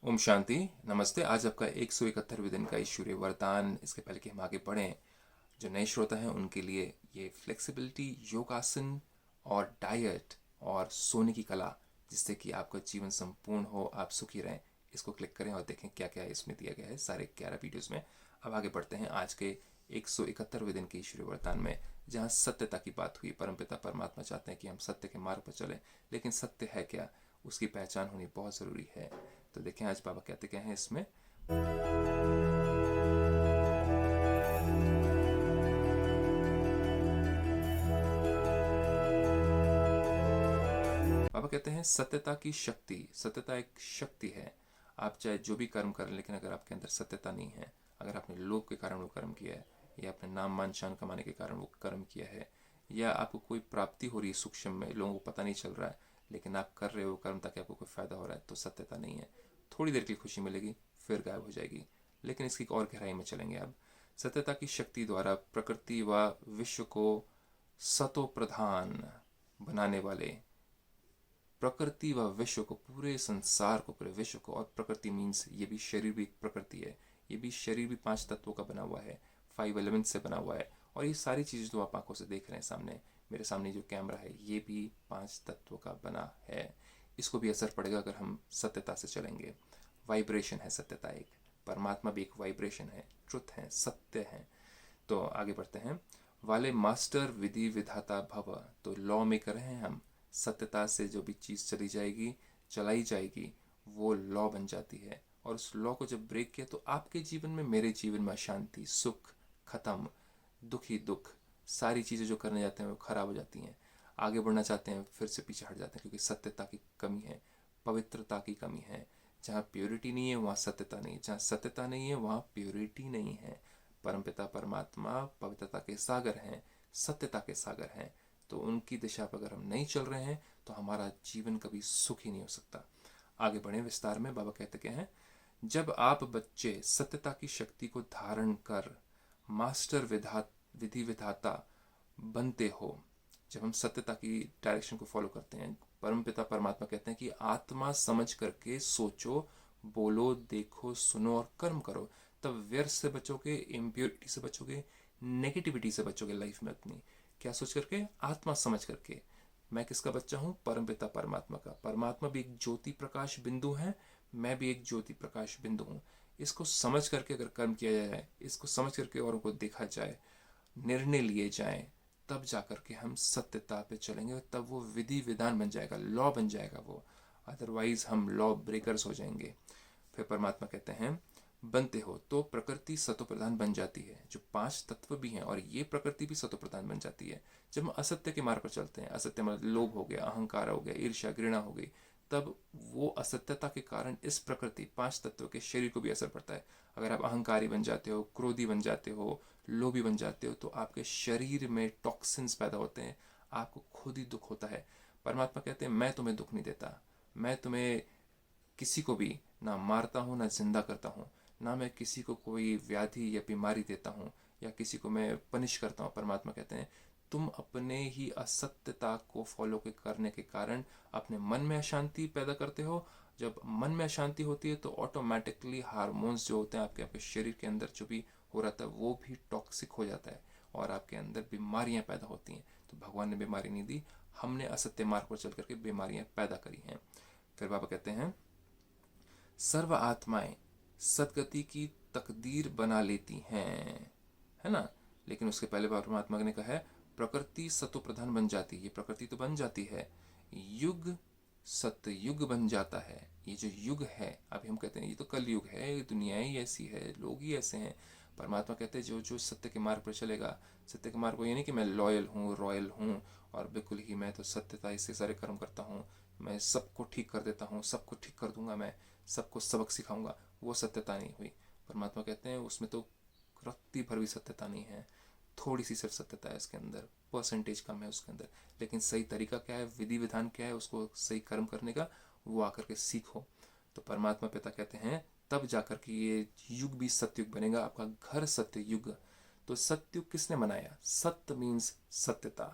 ओम शांति। नमस्ते। आज आपका 171वें दिन का ईश्वरीय वरदान। इसके पहले कि हम आगे बढ़ें, जो नए श्रोता हैं उनके लिए ये फ्लेक्सिबिलिटी, योगासन और डाइट और सोने की कला, जिससे कि आपका जीवन संपूर्ण हो, आप सुखी रहें, इसको क्लिक करें और देखें क्या क्या इसमें दिया गया है सारे 11 वीडियोस में। अब आगे बढ़ते हैं आज के 171वें दिन के ईश्वरीय वरदान में, जहाँ सत्यता की बात हुई। परमपिता परमात्मा चाहते हैं कि हम सत्य के मार्ग पर चलें, लेकिन सत्य है क्या, उसकी पहचान होनी बहुत ज़रूरी है। तो देखें आज बाबा कहते क्या हैं इसमें। बाबा कहते हैं सत्यता की शक्ति। सत्यता एक शक्ति है। आप चाहे जो भी कर्म करें, लेकिन अगर आपके अंदर सत्यता नहीं है, अगर आपने लोभ के कारण वो कर्म किया है, या अपने नाम मान शान कमाने के कारण वो कर्म किया है, या आपको कोई प्राप्ति हो रही है सूक्ष्म में, लोगों को पता नहीं चल रहा है, लेकिन आप कर रहे हो कर्म ताकि आपको कोई फायदा हो रहा है, तो सत्यता नहीं है। थोड़ी देर की खुशी मिलेगी, फिर गायब हो जाएगी। लेकिन इसकी और गहराई में चलेंगे अब। सत्यता की शक्ति द्वारा प्रकृति व विश्व को सतो प्रधान बनाने वाले, प्रकृति व विश्व को, पूरे संसार को, पूरे विश्व को, और प्रकृति मीन्स ये भी शरीर भी एक प्रकृति है। ये भी शरीर भी 5 तत्वों का बना हुआ है, 5 एलिमेंट से बना हुआ है। और ये सारी चीज़ें जो आप आंखों से देख रहे हैं सामने, मेरे सामने जो कैमरा है, ये भी 5 तत्वों का बना है। इसको भी असर पड़ेगा अगर हम सत्यता से चलेंगे। वाइब्रेशन है सत्यता एक। परमात्मा भी एक वाइब्रेशन है, ट्रुथ है, सत्य है। तो आगे बढ़ते हैं। वाले मास्टर विधि विधाता भव, तो लॉ मेकर हैं हम। सत्यता से जो भी चीज़ चली जाएगी, चलाई जाएगी, वो लॉ बन जाती है। और उस लॉ को जब ब्रेक किया तो आपके जीवन में, मेरे जीवन में अशांति, सुख खत्म, दुख ही दुख, सारी चीज़ें जो करने जाते हैं वो खराब हो जाती हैं। आगे बढ़ना चाहते हैं, फिर से पीछे हट जाते हैं, क्योंकि सत्यता की कमी है, पवित्रता की कमी है। जहाँ प्योरिटी नहीं है वहाँ सत्यता नहीं है, जहाँ सत्यता नहीं है वहाँ प्योरिटी नहीं है। परमपिता परमात्मा पवित्रता के सागर हैं, सत्यता के सागर हैं। तो उनकी दिशा पर अगर हम नहीं चल रहे हैं तो हमारा जीवन कभी सुखी नहीं हो सकता। आगे बढ़े विस्तार में। बाबा कहते क्या हैं। जब आप बच्चे सत्यता की शक्ति को धारण कर मास्टर विधि विधाता बनते हो, जब हम सत्यता की डायरेक्शन को फॉलो करते हैं, परमपिता परमात्मा कहते हैं कि आत्मा समझ करके सोचो, बोलो, देखो, सुनो और कर्म करो, तब व्यर्थ से बचोगे, इम्प्योरिटी से बचोगे, नेगेटिविटी से बचोगे लाइफ में अपनी। क्या सोच करके? आत्मा समझ करके। मैं किसका बच्चा हूँ? परमपिता परमात्मा का। परमात्मा भी एक ज्योति प्रकाश बिंदु है, मैं भी एक ज्योति प्रकाश बिंदु हूँ। इसको समझ करके अगर कर्म किया जाए, इसको समझ करके औरों को देखा जाए, निर्णय लिए जाएं, तब जाकर के हम सत्यता पे चलेंगे, तब वो विधि विधान बन जाएगा, लॉ बन जाएगा वो। अदरवाइज हम लॉ ब्रेकर्स हो जाएंगे। फिर परमात्मा कहते हैं बनते हो तो प्रकृति सतो प्रधान बन जाती है, जो 5 तत्व भी हैं, और ये प्रकृति भी सतो प्रधान बन जाती है। जब हम असत्य के मार्ग पर चलते हैं, असत्य मतलब लोभ हो गया, अहंकार हो गया, ईर्ष्या, घृणा हो गई, तब वो असत्यता के कारण इस प्रकृति 5 तत्वों के शरीर को भी असर पड़ता है। अगर आप अहंकारी बन जाते हो, क्रोधी बन जाते हो, लोभी बन जाते हो, तो आपके शरीर में टॉक्सिन्स पैदा होते हैं, आपको खुद ही दुख होता है। परमात्मा कहते हैं मैं तुम्हें दुख नहीं देता, मैं तुम्हें किसी को भी ना मारता हूँ ना जिंदा करता हूँ, ना मैं किसी को कोई व्याधि या बीमारी देता हूँ, या किसी को मैं पनिश करता हूँ। परमात्मा कहते हैं तुम अपने ही असत्यता को फॉलो करने के कारण अपने मन में अशांति पैदा करते हो। जब मन में अशांति होती है तो ऑटोमेटिकली हार्मोन्स जो होते हैं आपके आपके शरीर के अंदर जो भी हो रहा था वो भी टॉक्सिक हो जाता है, और आपके अंदर बीमारियां पैदा होती हैं। तो भगवान ने बीमारी नहीं दी, हमने असत्य मार्ग पर चल करके बीमारियां पैदा करी हैं। फिर बाबा कहते हैं सर्व आत्माएं सदगति की तकदीर बना लेती हैं, है ना। लेकिन उसके पहले परमात्मा ने कहा है प्रकृति सतो प्रधान बन जाती है। ये प्रकृति तो बन जाती है, युग सत्य युग बन जाता है। ये जो युग है, अभी हम कहते हैं ये तो कल युग है, ये दुनिया ही ऐसी है, लोग ही ऐसे हैं। परमात्मा कहते हैं जो जो सत्य के मार्ग पर चलेगा, सत्य के मार्ग को, ये नहीं कि मैं लॉयल हूँ, रॉयल हूँ, और बिल्कुल ही मैं तो सत्यता इससे सारे कर्म करता हूँ, मैं सबको ठीक कर देता हूँ, सबको ठीक कर दूंगा, मैं सबको सबक सिखाऊंगा, वो सत्यता नहीं हुई। परमात्मा कहते हैं उसमें तो रत्ती भर भी सत्यता नहीं है, थोड़ी सी सिर्फ सत्यता है इसके अंदर, परसेंटेज कम है उसके अंदर। लेकिन सही तरीका क्या है, विधि विधान क्या है उसको सही कर्म करने का, वो आकर के सीखो। तो परमात्मा पिता कहते हैं तब जाकर के ये युग भी सतयुग बनेगा, आपका घर सत्य युग। तो सतयुग किसने बनाया? सत्य मीन्स सत्यता।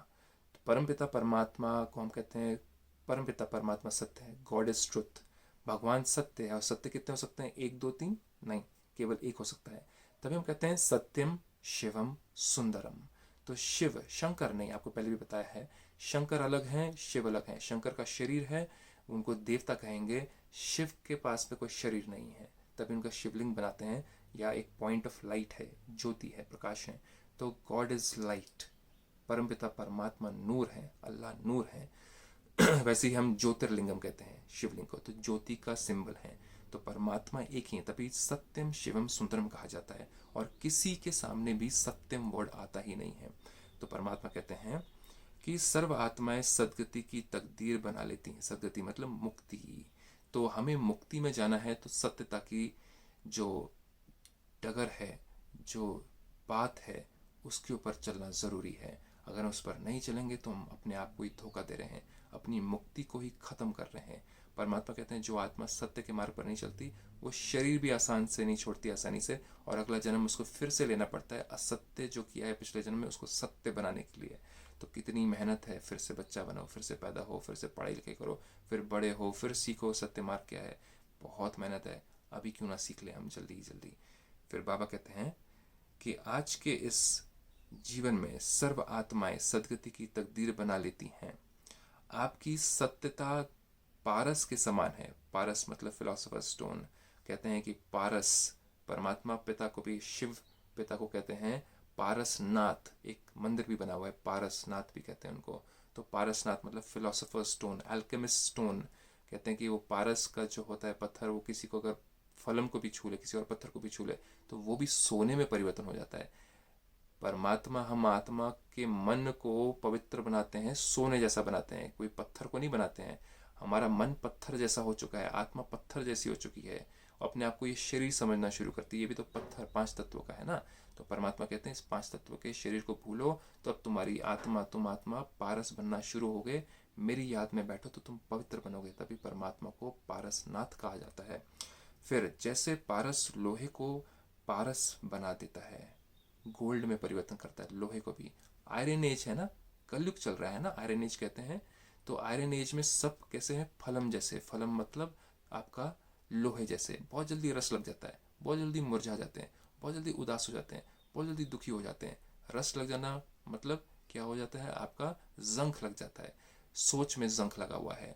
तो परमपिता परमात्मा को हम कहते हैं, परमपिता परमात्मा सत्य है, गॉड इज ट्रुथ। भगवान सत्य है, और सत्य कितने हो सकते हैं? एक दो तीन नहीं, केवल एक हो सकता है। तभी हम कहते हैं सत्यम शिवम सुंदरम। तो शिव, शंकर नहीं, आपको पहले भी बताया है, शंकर अलग हैं, शिव अलग हैं। शंकर का शरीर है, उनको देवता कहेंगे। शिव के पास में कोई शरीर नहीं है, तभी उनका शिवलिंग बनाते हैं, या एक पॉइंट ऑफ लाइट है, ज्योति है, प्रकाश है। तो गॉड इज लाइट, परमपिता परमात्मा नूर है, अल्लाह नूर है। वैसे ही हम ज्योतिर्लिंगम कहते हैं शिवलिंग को, तो ज्योति का सिंबल है। तो परमात्मा एक ही है, तभी सत्यम शिवम सुंदरम कहा जाता है। और किसी के सामने भी सत्यम वर्ड आता ही नहीं है। तो परमात्मा कहते हैं कि सर्व आत्माएं सदगति की तकदीर बना लेती हैं। सदगति मतलब मुक्ति। तो हमें मुक्ति में जाना है, तो सत्यता की जो डगर है, जो बात है, उसके ऊपर चलना ज़रूरी है। अगर हम उस पर नहीं चलेंगे तो हम अपने आप को ही धोखा दे रहे हैं, अपनी मुक्ति को ही ख़त्म कर रहे हैं। परमात्मा कहते हैं जो आत्मा सत्य के मार्ग पर नहीं चलती, वो शरीर भी आसान से नहीं छोड़ती आसानी से, और अगला जन्म उसको फिर से लेना पड़ता है। असत्य जो किया है पिछले जन्म में, उसको सत्य बनाने के लिए। तो कितनी मेहनत है, फिर से बच्चा बनो, फिर से पैदा हो, फिर से पढ़ाई लिखाई करो, फिर बड़े हो, फिर सीखो सत्य मार्ग क्या है। बहुत मेहनत है, अभी क्यों ना सीख ले हम जल्दी जल्दी। फिर बाबा कहते हैं कि आज के इस जीवन में सर्व आत्माएं सदगति की तकदीर बना लेती हैं। आपकी सत्यता पारस के समान है। पारस मतलब फिलोसोफर स्टोन। कहते हैं कि पारस, परमात्मा पिता को भी, शिव पिता को कहते हैं पारसनाथ। एक मंदिर भी बना हुआ है, पारसनाथ भी कहते हैं उनको। तो पारसनाथ मतलब फिलोसोफर स्टोन, अल्केमिस्ट स्टोन। कहते हैं कि वो पारस का जो होता है पत्थर, वो किसी को अगर फलम को भी छू ले, किसी और पत्थर को भी छू ले, तो वो भी सोने में परिवर्तन हो जाता है। परमात्मा, हम आत्मा के मन को पवित्र बनाते हैं, सोने जैसा बनाते हैं, कोई पत्थर को नहीं बनाते हैं। हमारा मन पत्थर जैसा हो चुका है, आत्मा पत्थर जैसी हो चुकी है, अपने आप को ये शरीर समझना शुरू करती है। ये भी तो पत्थर पांच तत्वों का है ना। तो परमात्मा कहते हैं इस पांच तत्वों के शरीर को भूलो, तो अब तुम्हारी आत्मा, तुम आत्मा पारस बनना शुरू हो गए। मेरी याद में बैठो तो तुम पवित्र बनोगे। तभी परमात्मा को पारसनाथ कहा जाता है। फिर जैसे पारस लोहे को पारस बना देता है, गोल्ड में परिवर्तन करता है लोहे को भी। आयरन एज है ना, कलयुग चल रहा है ना, आयरन एज कहते हैं। तो आयरन एज में सब कैसे हैं? फलम जैसे। फलम मतलब आपका लोहे जैसे। बहुत जल्दी रस लग जाता है, बहुत जल्दी मुरझा जाते हैं, बहुत जल्दी उदास हो जाते हैं, बहुत जल्दी दुखी हो जाते हैं। रस लग जाना मतलब क्या हो जाता है? आपका जंख लग जाता है। सोच में जंख लगा हुआ है,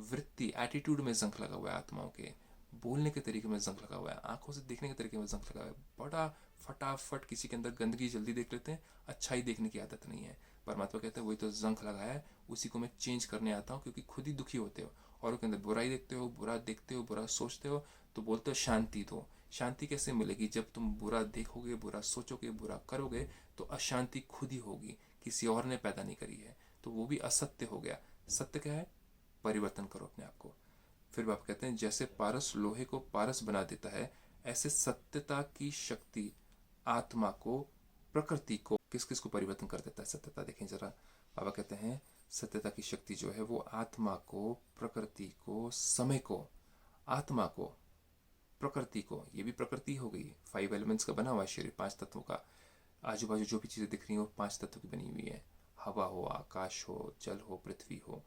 वृत्ति एटीट्यूड में जंख लगा हुआ है, आत्माओं के बोलने के तरीके में जंख लगा हुआ है, आंखों से देखने के तरीके में जंख लगा हुआ है। बड़ा फटाफट किसी के अंदर गंदगी जल्दी देख लेते हैं, अच्छाई देखने की आदत नहीं है। परमात्मा कहते हैं वही तो जंख लगा है, उसी को मैं चेंज करने आता हूँ। क्योंकि खुद ही दुखी होते हो और उसके अंदर बुराई देखते हो, बुरा देखते हो, बुरा सोचते हो, तो बोलते हो शांति दो। शांति कैसे मिलेगी? जब तुम बुरा देखोगे, बुरा सोचोगे, बुरा करोगे, तो अशांति खुद ही होगी, किसी और ने पैदा नहीं करी है। तो वो भी असत्य हो गया। सत्य क्या है? परिवर्तन करो अपने आप को। फिर बाप कहते हैं जैसे पारस लोहे को पारस बना देता है, ऐसे सत्यता की शक्ति आत्मा को, प्रकृति को, किस किस को परिवर्तन कर देता है। सत्यता देखें जरा। बाबा कहते हैं सत्यता की शक्ति जो है वो आत्मा को, प्रकृति को, समय को, आत्मा को, प्रकृति को, ये भी प्रकृति हो गई, 5 एलिमेंट्स का बना हुआ है शरीर, 5 तत्वों का। आजू बाजू जो भी चीज़ें दिख रही हैं वो 5 तत्वों की बनी हुई है। हवा हो, आकाश हो, जल हो, पृथ्वी हो।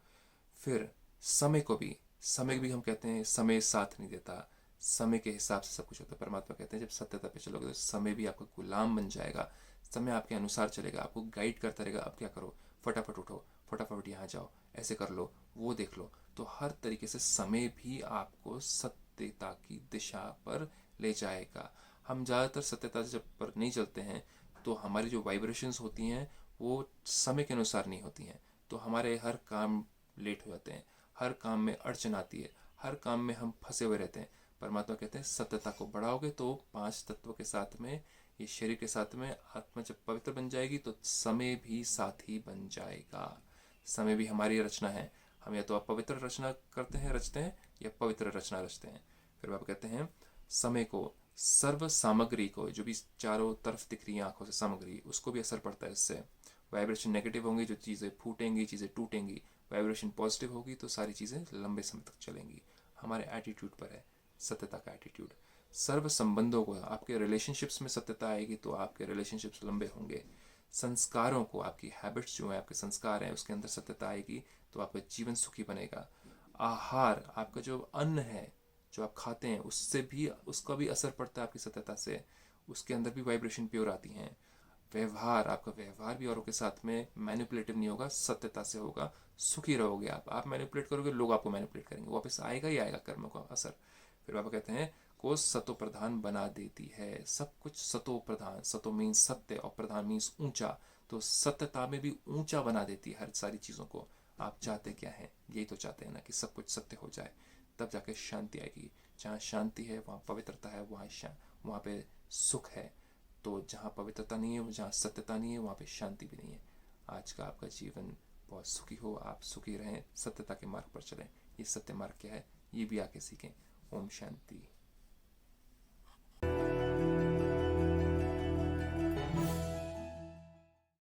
फिर समय को भी, समय भी हम कहते हैं समय साथ नहीं देता, समय के हिसाब से सब कुछ होता है। परमात्मा कहते हैं जब सत्यता पे चलोगे तो समय भी आपका गुलाम बन जाएगा। समय आपके अनुसार चलेगा, आपको गाइड करता रहेगा। अब क्या करो? फटाफट उठो, फटाफट यहाँ जाओ, ऐसे कर लो, वो देख लो। तो हर तरीके से समय भी आपको सत्यता की दिशा पर ले जाएगा। हम ज़्यादातर सत्यता जब पर नहीं चलते हैं तो हमारी जो वाइब्रेशंस होती हैं वो समय के अनुसार नहीं होती हैं। तो हमारे हर काम लेट हो जाते हैं, हर काम में अड़चन आती है, हर काम में हम फंसे हुए रहते हैं। परमात्मा कहते हैं सत्यता को बढ़ाओगे तो 5 तत्वों के साथ में, ये शरीर के साथ में आत्मा जब पवित्र बन जाएगी तो समय भी साथी बन जाएगा। समय भी हमारी रचना है। हम या तो अपवित्र रचना करते हैं, रचते हैं, या पवित्र रचना रचते हैं। फिर आप कहते हैं समय को, सर्व सामग्री को, जो भी चारों तरफ दिख रही है आंखों से सामग्री, उसको भी असर पड़ता है इससे। वाइब्रेशन नेगेटिव होंगी, जो चीज़ें फूटेंगी, चीज़ें टूटेंगी। वाइब्रेशन पॉजिटिव होगी तो सारी चीज़ें लंबे समय तक चलेंगी। हमारे एटीट्यूड पर है सत्यता का एटीट्यूड। सर्व संबंधों को, आपके रिलेशनशिप्स में सत्यता आएगी तो आपके रिलेशनशिप्स लंबे होंगे। संस्कारों को, आपकी हैबिट्स जो है, आपके संस्कार हैं, उसके अंदर सत्यता आएगी तो आपका जीवन सुखी बनेगा। आहार, आपका जो अन्न है, जो आप खाते हैं उससे भी, उसका भी असर पड़ता है आपकी सत्यता से, उसके अंदर भी वाइब्रेशन प्योर आती हैं। व्यवहार, आपका व्यवहार भी औरों के साथ में मैनिपुलेटिव नहीं होगा, सत्यता से होगा, सुखी रहोगे आप मैनिपुलेट करोगे, लोग आपको मैनिपुलेट करेंगे, वापस आएगा ही आएगा कर्मों का असर। फिर बाबा कहते हैं को सतो प्रधान बना देती है, सब कुछ सतो प्रधान, सतो मीन्स सत्य और प्रधान मीन्स ऊंचा, तो सत्यता में भी ऊंचा बना देती है हर सारी चीज़ों को। आप चाहते क्या हैं, यही तो चाहते हैं ना कि सब कुछ सत्य हो जाए, तब जाके शांति आएगी। जहाँ शांति है वहाँ पवित्रता है, वहाँ पे सुख है। तो जहाँ पवित्रता नहीं है, जहाँ सत्यता नहीं है, वहाँ पे शांति भी नहीं है। आज का आपका जीवन बहुत सुखी हो, आप सुखी रहें, सत्यता के मार्ग पर चलें। ये सत्य मार्ग क्या है, ये भी आके सीखें। ओम शांति।